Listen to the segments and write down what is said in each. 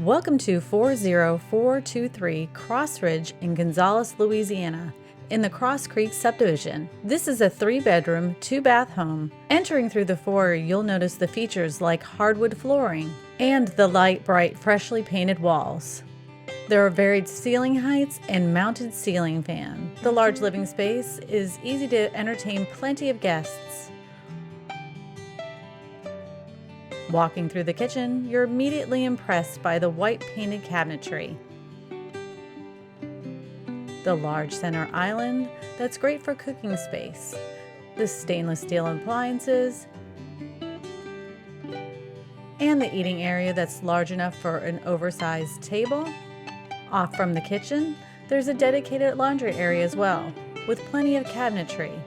Welcome to 40423 Cross Ridge in Gonzales, Louisiana, in the Cross Creek subdivision. This is a 3-bedroom, 2-bath home. Entering through the foyer, you'll notice the features like hardwood flooring and the light, bright, freshly painted walls. There are varied ceiling heights and mounted ceiling fan. The large living space is easy to entertain plenty of guests. Walking through the kitchen, you're immediately impressed by the white painted cabinetry. The large center island that's great for cooking space. The stainless steel appliances. And the eating area that's large enough for an oversized table. Off from the kitchen, there's a dedicated laundry area as well, with plenty of cabinetry.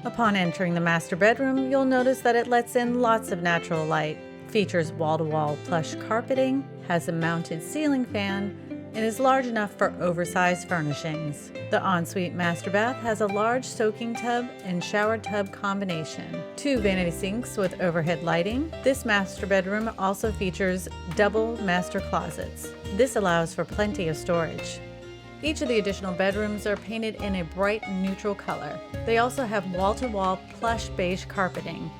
Upon entering the master bedroom, you'll notice that it lets in lots of natural light, features wall-to-wall plush carpeting, has a mounted ceiling fan, and is large enough for oversized furnishings. The ensuite master bath has a large soaking tub and shower tub combination. 2 vanity sinks with overhead lighting. This master bedroom also features double master closets. This allows for plenty of storage. Each of the additional bedrooms are painted in a bright neutral color. They also have wall-to-wall plush beige carpeting.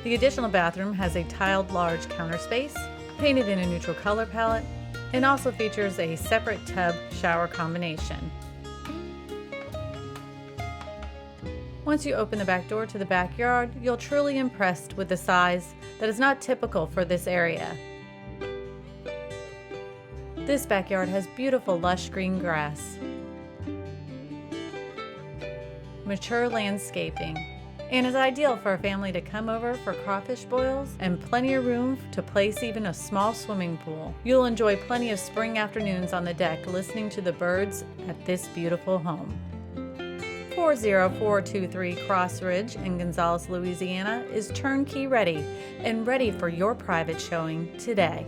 The additional bathroom has a tiled large counter space, painted in a neutral color palette, and also features a separate tub shower combination. Once you open the back door to the backyard, you'll truly be impressed with the size that is not typical for this area. This backyard has beautiful lush green grass, mature landscaping, and is ideal for a family to come over for crawfish boils and plenty of room to place even a small swimming pool. You'll enjoy plenty of spring afternoons on the deck listening to the birds at this beautiful home. 40423 Cross Ridge in Gonzales, Louisiana is turnkey ready and ready for your private showing today.